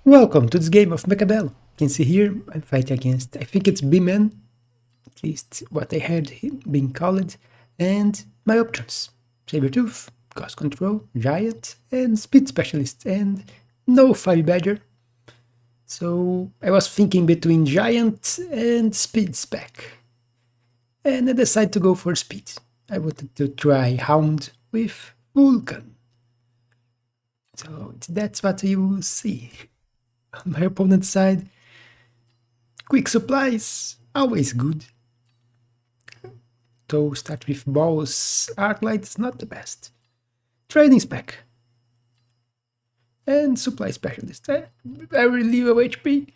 Welcome to this game of Mechabellum. You can see here I'm fighting against, I think it's B-Man, at least what I heard him being called, and my options. Sabertooth, Ghost Control, Giant, and Speed Specialist, and no Fire Badger. So I was thinking between Giant and Speed Spec. And I decided to go for Speed. I wanted to try Hound with Vulcan. So that's what you will see. On my opponent's side, quick supplies, always good. Though start with balls, Arclight is not the best. Trading spec. And supply specialist. Very little HP.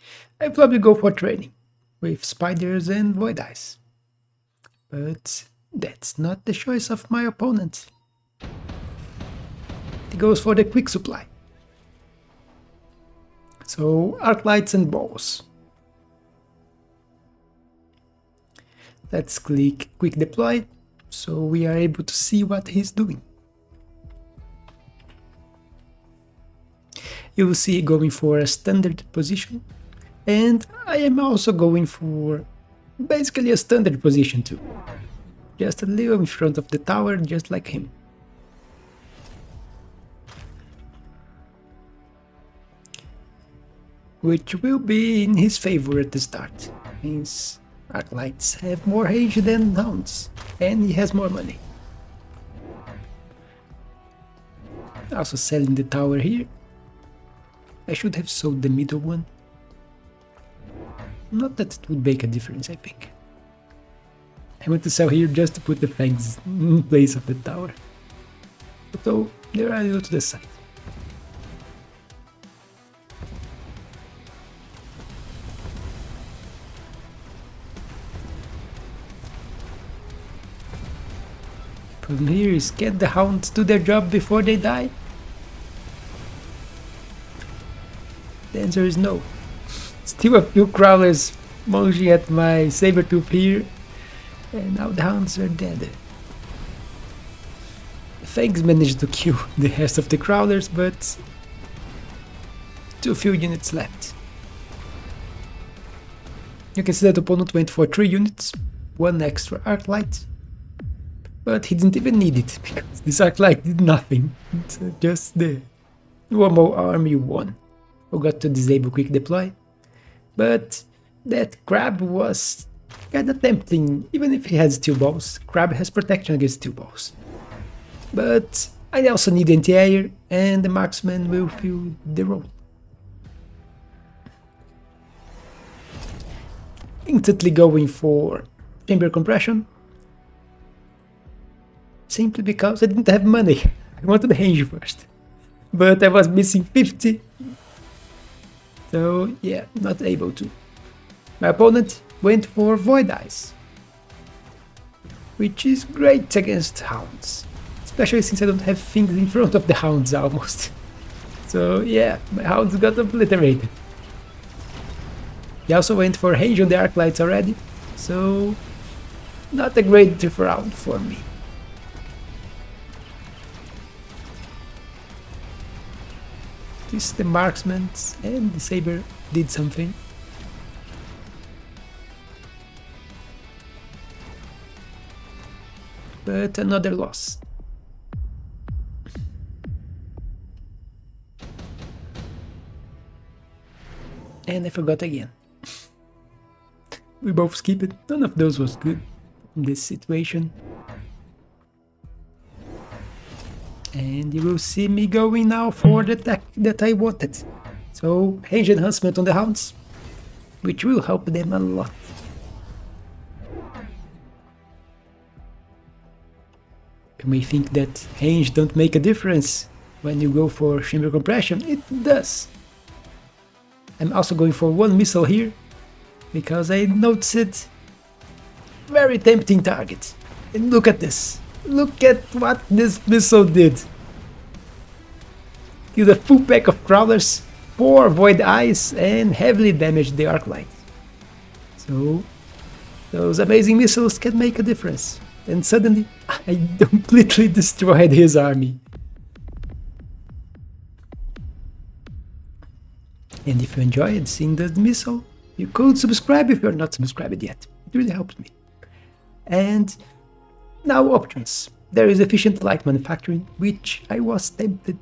I probably go for training with spiders and void eyes. But that's not the choice of my opponent. He goes for the quick supply. So, Arclights and balls. Let's click Quick Deploy, so we are able to see what he's doing. You will see going for a standard position, and I am also going for basically a standard position too. Just a little in front of the tower, just like him. Which will be in his favor at the start, since Arclights have more range than Hounds, and he has more money. Also selling the tower here. I should have sold the middle one. Not that it would make a difference, I think. I want to sell here just to put the fangs in place of the tower. So there are a little to the side. Problem here is get the hounds do their job before they die. The answer is no. Still a few crawlers munching at my Sabertooth here, and now the hounds are dead. The fangs managed to kill the rest of the crawlers, but too few units left. You can see that the opponent went for 3 units, 1 extra Arclight. But he didn't even need it, because this Arclight did nothing. It's just the normal army 1. Forgot to disable quick deploy. But that crab was kinda tempting, even if he has steel balls. Crab has protection against steel balls. But I also need anti-air, and the marksman will fill the role. Instantly going for chamber compression. Simply because I didn't have money. I wanted the range first. But I was missing 50. So yeah, not able to. My opponent went for Void Eyes, which is great against Hounds. Especially since I don't have things in front of the Hounds almost. So yeah, my Hounds got obliterated. He also went for range on the Arclights already. So not a great round for me. The marksman and the saber did something. But another loss. And I forgot again. We both skip it. None of those was good in this situation. And you will see me going now for the attack that I wanted. So, range enhancement on the hounds, which will help them a lot. You may think that range don't make a difference when you go for chamber compression. It does. I'm also going for 1 missile here, because I noticed very tempting target. And look at this. Look at what this missile did. Killed a full pack of crawlers, 4 void eyes, and heavily damaged the Arclight. So those amazing missiles can make a difference. And suddenly I completely destroyed his army. And if you enjoyed seeing the missile, you could subscribe if you're not subscribed yet. It really helps me. And now options. There is efficient light manufacturing, which I was tempted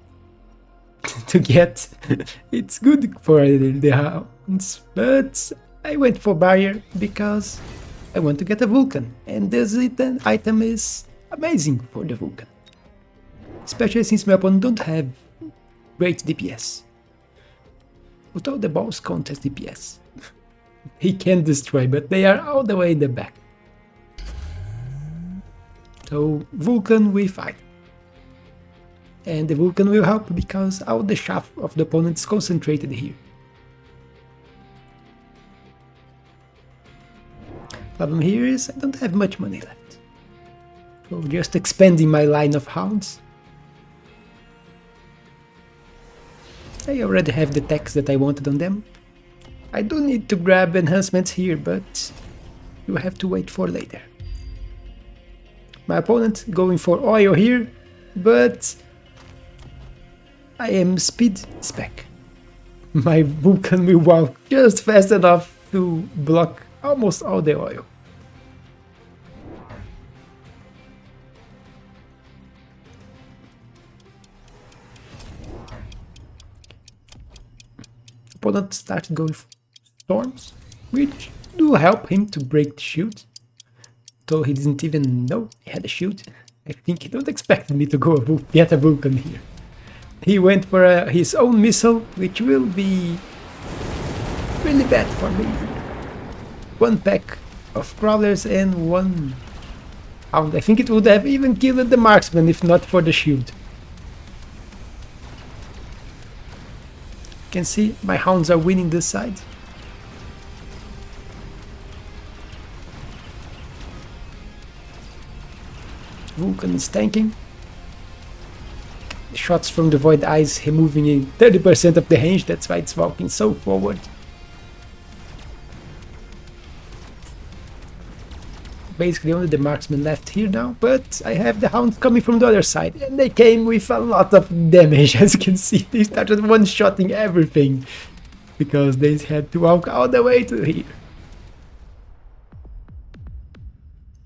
to get. It's good for the hounds, but I went for barrier because I want to get a Vulcan, and this item is amazing for the Vulcan. Especially since my opponent don't have great DPS. Although the balls count as DPS. He can destroy, but they are all the way in the back. So Vulcan with item. And the Vulcan will help because all the shaft of the opponent is concentrated here. Problem here is I don't have much money left. So just expanding my line of hounds. I already have the techs that I wanted on them. I do need to grab enhancements here, but you have to wait for later. My opponent going for oil here, but I am speed spec. My Vulcan will walk just fast enough to block almost all the oil. Opponent started going for storms, which do help him to break the shield. Though he didn't even know he had a shield. I think he don't expect me to go get a Vulcan here. He went for his own missile, which will be really bad for me. One pack of crawlers and one hound. I think it would have even killed the marksman if not for the shield. You can see my hounds are winning this side. Vulcan is tanking. Shots from the Void Eyes removing 30% of the range, that's why it's walking so forward. Basically only the marksman left here now, but I have the hounds coming from the other side, and they came with a lot of damage. As you can see, they started one-shotting everything, because they had to walk all the way to here.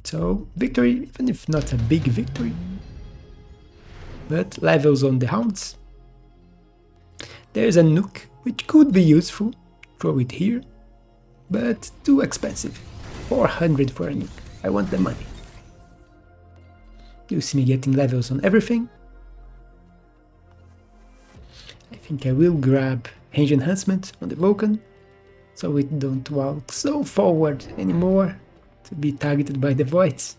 So, victory, even if not a big victory. But levels on the hounds. There's a nuke, which could be useful. Throw it here. But too expensive. 400 for a nuke. I want the money. You see me getting levels on everything. I think I will grab range enhancement on the Vulcan, so it don't walk so forward anymore to be targeted by the voids.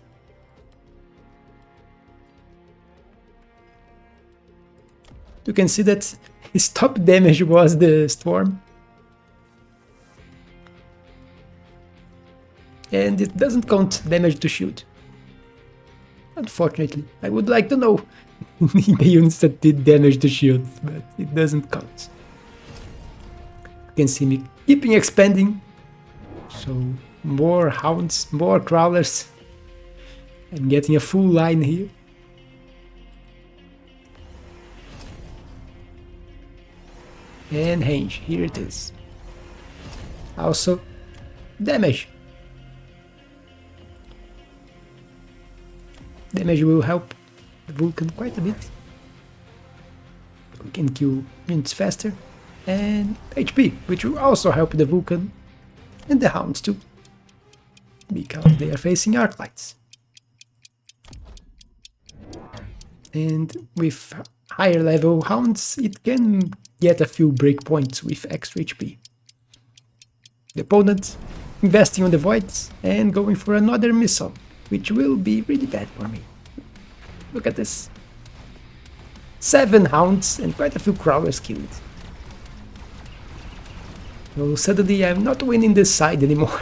You can see that his top damage was the storm. And it doesn't count damage to shield. Unfortunately, I would like to know the units that did damage to shield, but it doesn't count. You can see me keeping expanding. So more hounds, more crawlers. I'm getting a full line here. And range, here it is. Also, damage. Damage will help the Vulcan quite a bit. We can kill units faster. And HP, which will also help the Vulcan and the hounds too, because they are facing arc lights. And with higher level hounds, it can get a few breakpoints with extra HP. The opponent investing on the voids and going for another missile, which will be really bad for me. Look at this. 7 hounds and quite a few crawlers killed. So suddenly I'm not winning this side anymore.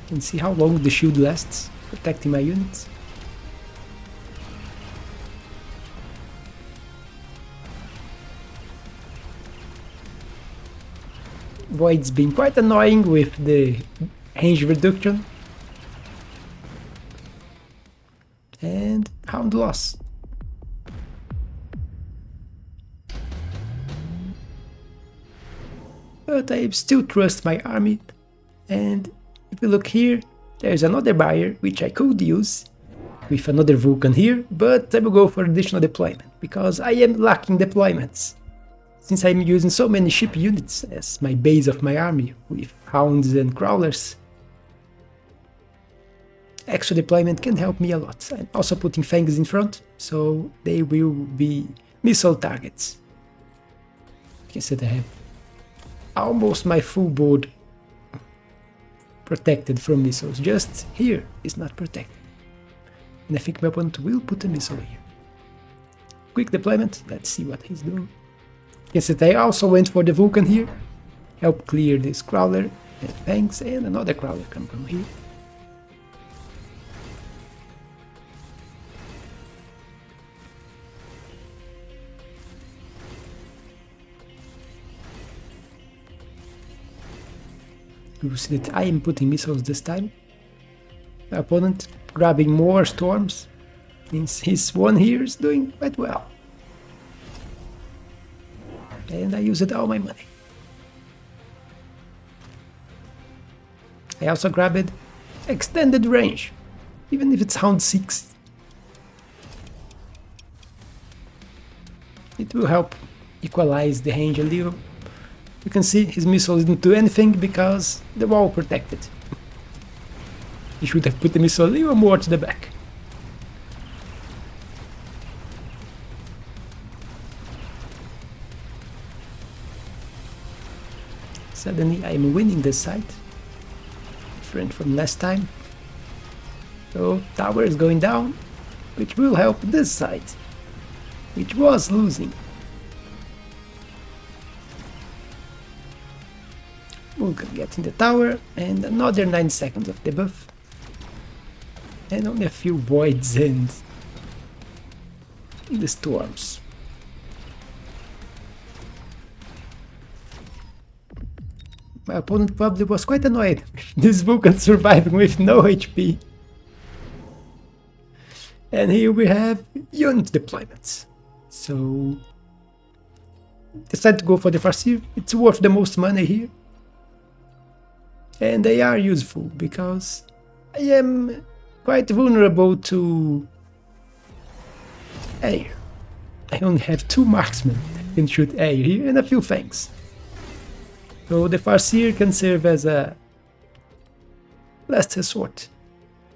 You can see how long the shield lasts, protecting my units. Void's been quite annoying with the range reduction, and hound loss. But I still trust my army, and if you look here, there's another barrier which I could use with another Vulcan here, but I will go for additional deployment, because I am lacking deployments. Since I'm using so many ship units as my base of my army, with hounds and crawlers, extra deployment can help me a lot. I'm also putting fangs in front, so they will be missile targets. You can see that I have almost my full board protected from missiles. Just here is not protected. And I think my opponent will put a missile here. Quick deployment, let's see what he's doing. You can see that I also went for the Vulcan here. Help clear this crawler and fangs, and another crawler come from here. You see that I am putting missiles this time. My opponent grabbing more storms, means his one here is doing quite well. And I used all my money. I also grabbed extended range, even if it's Hound 6. It will help equalize the range a little. You can see his missile didn't do anything because the wall protected. He should have put the missile a little more to the back. Suddenly I'm winning this side, different from last time. So tower is going down, which will help this side, which was losing. Vulcan getting the tower, and another 9 seconds of debuff. And only a few voids and the storms. My opponent probably was quite annoyed with this Vulcan surviving with no HP. And here we have unit deployments. So decide to go for the Farseer. It's worth the most money here. And they are useful because I am quite vulnerable to air. I only have 2 marksmen that can shoot air here and a few fangs. So the Farseer can serve as a last resort.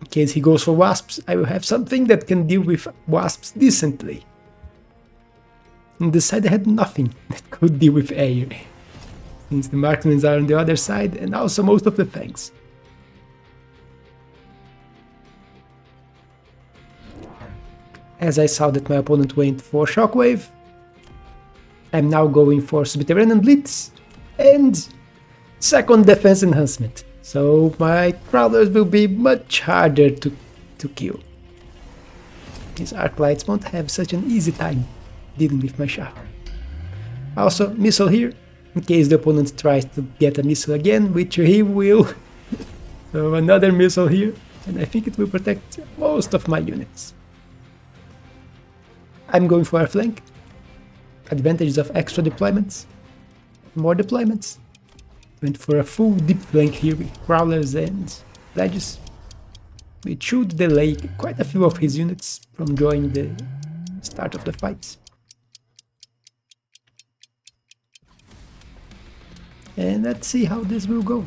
In case he goes for wasps, I will have something that can deal with wasps decently. On this side I had nothing that could deal with air, since the marksmen are on the other side, and also most of the fangs. As I saw that my opponent went for Shockwave, I'm now going for Subterranean Blitz and second defense enhancement. So my crawlers will be much harder to kill. These Arclights won't have such an easy time dealing with my Shah. Also, missile here, in case the opponent tries to get a missile again, which he will. So another missile here, and I think it will protect most of my units. I'm going for a flank. Advantages of extra deployments. More deployments. Went for a full deep flank here with crawlers and ledges, which should delay quite a few of his units from joining the start of the fights. And let's see how this will go.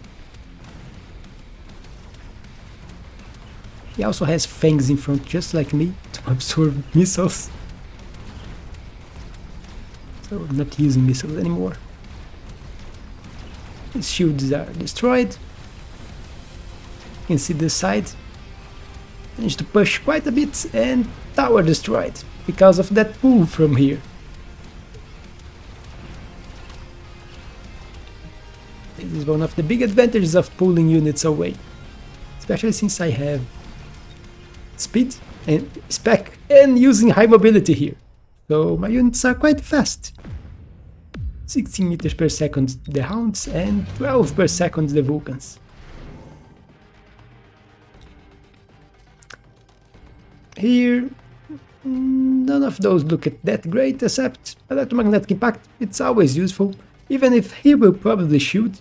He also has fangs in front, just like me, to absorb missiles. So I'm not using missiles anymore. His shields are destroyed. You can see this side. Managed to push quite a bit, and tower destroyed because of that pull from here. This is one of the big advantages of pulling units away, especially since I have speed and spec and using high mobility here. So my units are quite fast. 16 meters per second the Hounds and 12 per second the Vulcans. Here, none of those look that great, except electromagnetic impact. It's always useful, even if he will probably shoot,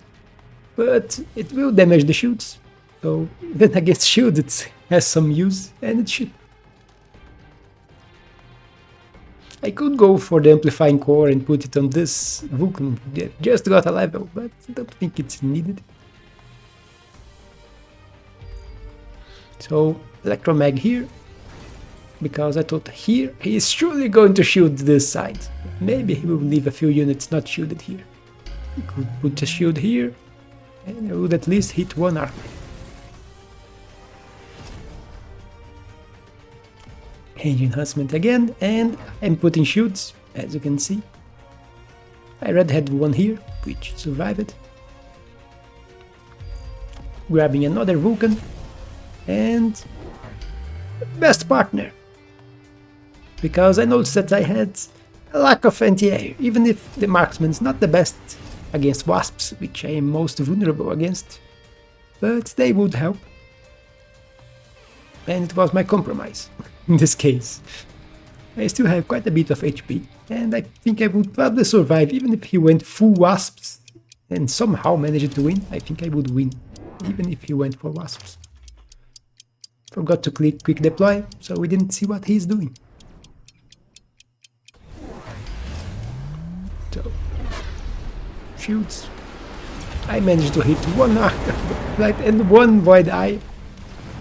but it will damage the shields. So even against shield it has some use, and it should. I could go for the amplifying core and put it on this Vulcan that just got a level, but I don't think it's needed. So electromag here, because I thought here he is surely going to shield this side. Maybe he will leave a few units not shielded here. He could put a shield here, and I would at least hit one army. Range enhancement again, and I'm putting shields, as you can see. I already had one here, which survived. Grabbing another Vulcan, and best partner. Because I noticed that I had a lack of anti-air, even if the marksman is not the best against wasps, which I am most vulnerable against, but they would help. And it was my compromise. In this case, I still have quite a bit of HP, and I think I would probably survive even if he went full wasps and somehow managed to win. I think I would win, even if he went for wasps. Forgot to click quick deploy, so we didn't see what he's doing. So, shoots. I managed to hit one arc and one void eye,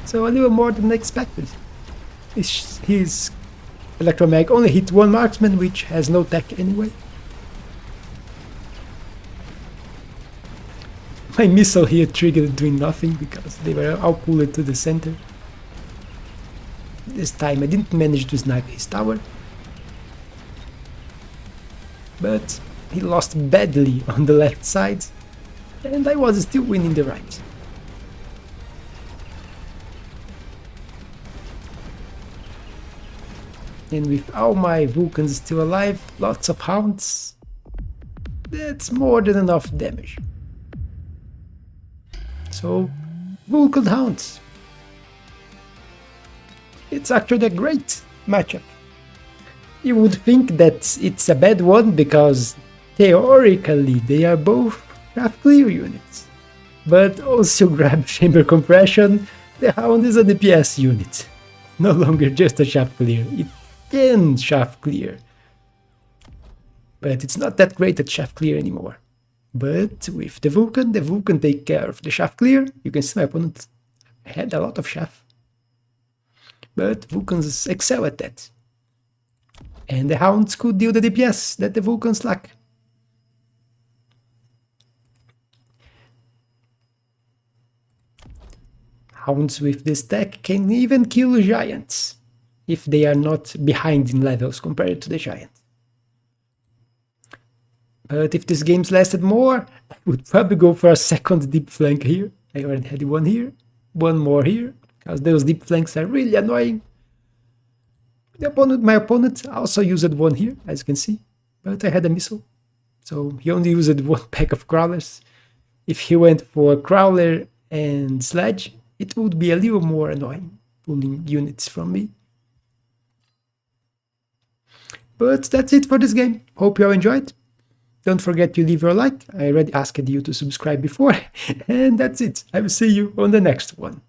so a little more than expected. His electromag only hit one marksman, which has no tech anyway. My missile here triggered doing nothing because they were all pulled to the center. This time I didn't manage to snipe his tower, but he lost badly on the left side, and I was still winning the right. And with all my Vulcans still alive, lots of hounds, that's more than enough damage. So, Vulcan hounds. It's actually a great matchup. You would think that it's a bad one because theoretically they are both shaft clear units. But also grab chamber compression, the hound is a DPS unit. No longer just a shaft clear. It can shaft clear, but it's not that great at shaft clear anymore. But with the Vulcan take care of the shaft clear. You can see my opponent had a lot of shaft, but Vulcans excel at that, and the hounds could deal the DPS that the Vulcans lack. Hounds with this tech can even kill giants if they are not behind in levels compared to the giant. But if this game's lasted more, I would probably go for a second deep flank here. I already had one here, one more here, because those deep flanks are really annoying. My opponent also used one here, as you can see, but I had a missile, so he only used one pack of crawlers. If he went for crawler and sledge, it would be a little more annoying, pulling units from me. But that's it for this game. Hope you all enjoyed. Don't forget to leave your like. I already asked you to subscribe before. And that's it. I will see you on the next one.